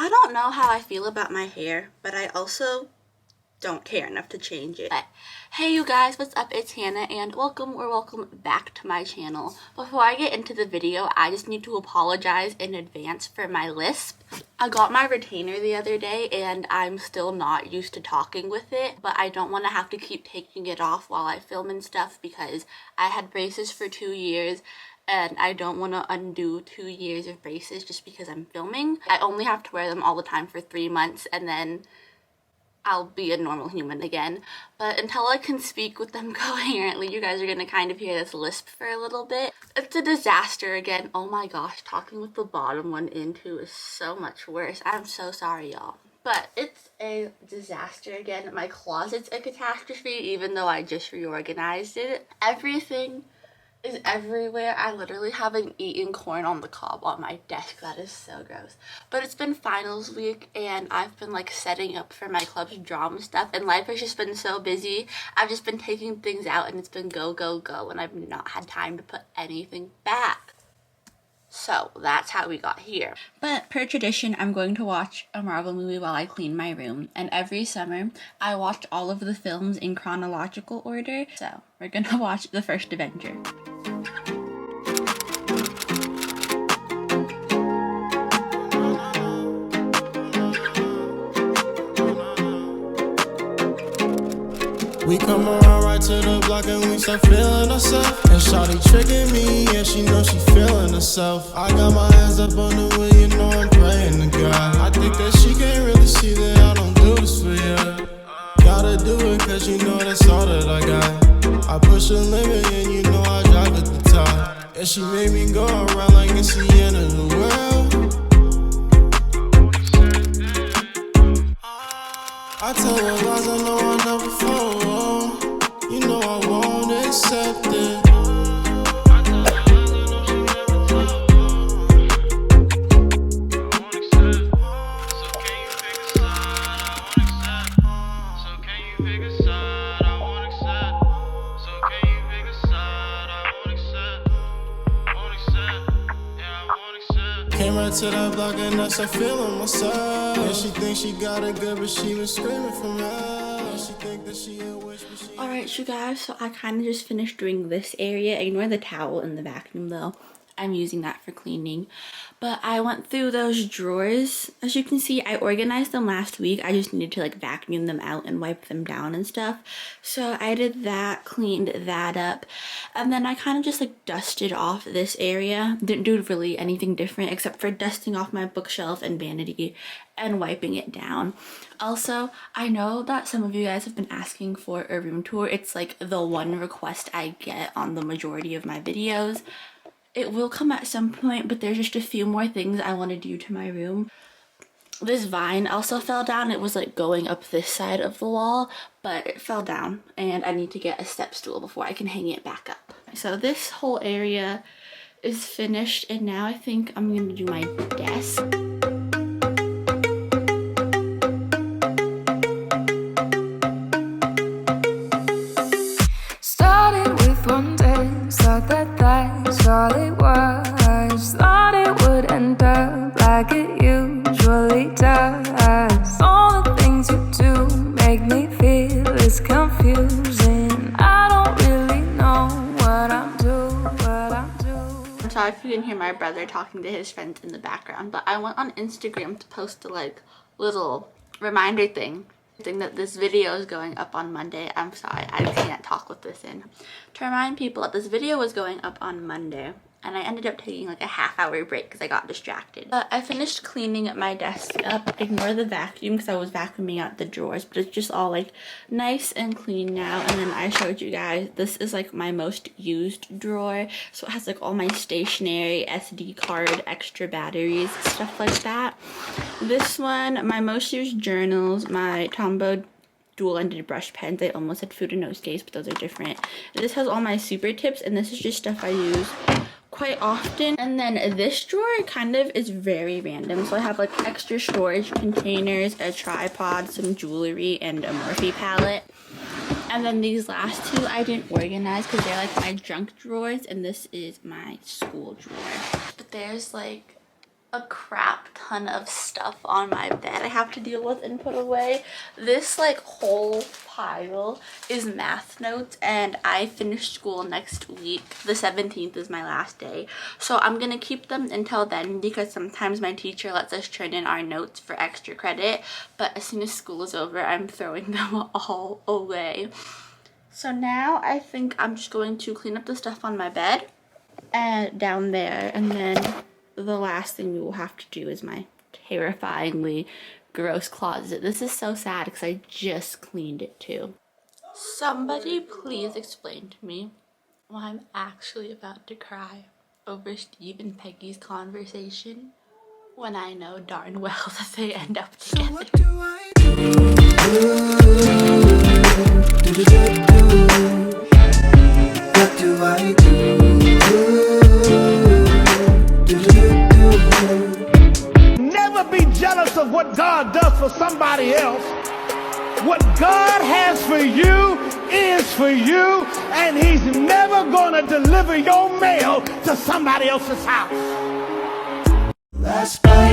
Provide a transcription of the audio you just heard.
I don't know how I feel about my hair, but I also don't care enough to change it. But hey you guys, what's up? It's Hannah and welcome back to my channel. Before I get into the video, I just need to apologize in advance for my lisp. I got my retainer the other day and I'm still not used to talking with it, but I don't want to have to keep taking it off while I film and stuff because I had braces for 2 years and I don't want to undo 2 years of braces just because I'm filming. I only have to wear them all the time for 3 months and then I'll be a normal human again. But until I can speak with them coherently, you guys are gonna kind of hear this lisp for a little bit. It's a disaster again. Oh my gosh, talking with the bottom one in too is so much worse. I'm so sorry, y'all. But it's a disaster again. My closet's a catastrophe, even though I just reorganized it. Everything is everywhere. I literally haven't eaten corn on the cob on my desk. That is so gross. But it's been finals week and I've been like setting up for my club's drama stuff and life has just been so busy. I've just been taking things out and it's been go, go, go and I've not had time to put anything back. So that's how we got here. But per tradition, I'm going to watch a Marvel movie while I clean my room. And every summer, I watch all of the films in chronological order. So we're gonna watch the first Avenger. We come around right to the block and we start feeling ourselves. And shawty tricking me, and she know she feeling herself. I got my hands up on the wheel, you know I'm praying to God. I think that she can't really see that I don't do this for you. Gotta do it cause you know that's all that I got. I push a limit and you know I drive at the top. And she made me go around like it's the end of the world. I tell her lies, I know I never fall. You know I won't accept it. Came right to that block and I started feeling myself. And she thinks she got it good, but she was screaming from hell. She think that she a witch, but she... Alright, you guys, so I kind of just finished doing this area. Ignore the towel in the vacuum though. I'm using that for cleaning. But I went through those drawers. As you can see, I organized them last week. I just needed to like vacuum them out and wipe them down and stuff. So I did that, cleaned that up. And then I kind of just like dusted off this area. Didn't do really anything different except for dusting off my bookshelf and vanity and wiping it down. Also, I know that some of you guys have been asking for a room tour. It's like the one request I get on the majority of my videos. It will come at some point, but there's just a few more things I want to do to my room. This vine also fell down. It was like going up this side of the wall, but it fell down and I need to get a step stool before I can hang it back up. So this whole area is finished and now I think I'm going to do my desk. Started with one day, thought that that's all it was. Thought it would end up like it usually does. All the things you do make me feel it's confusing. I don't really know what I'm doing. I'm sorry if you can hear my brother talking to his friends in the background, but I went on Instagram to post a like little reminder thing that this video is going up on Monday. I'm sorry, I can't talk with this in. To remind people that this video was going up on Monday and I ended up taking like a half-hour break because I got distracted. But I finished cleaning my desk up. Ignore the vacuum because I was vacuuming out the drawers, but it's just all like nice and clean now. And then I showed you guys, this is like my most used drawer. So it has like all my stationery, SD card, extra batteries, stuff like that. This one, my most used journals, my Tombow dual-ended brush pens. I almost had food and nosegays, but those are different. This has all my super tips and this is just stuff I use quite often. And then this drawer kind of is very random. So I have like extra storage containers, a tripod, some jewelry, and a Morphe palette. And then these last two I didn't organize because they're like my junk drawers and this is my school drawer. But there's like a crap ton of stuff on my bed I have to deal with and put away. This like whole pile is math notes, and I finish school next week. The 17th is my last day, so I'm gonna keep them until then because sometimes my teacher lets us turn in our notes for extra credit, but as soon as school is over, I'm throwing them all away. So now I think I'm just going to clean up the stuff on my bed and down there, and then the last thing we will have to do is my terrifyingly gross closet. This is so sad because I just cleaned it too. Somebody please explain to me why I'm actually about to cry over Steve and Peggy's conversation when I know darn well that they end up together. So what do I do? Never be jealous of what God does for somebody else. What God has for you is for you, and he's never gonna deliver your mail to somebody else's house. Last night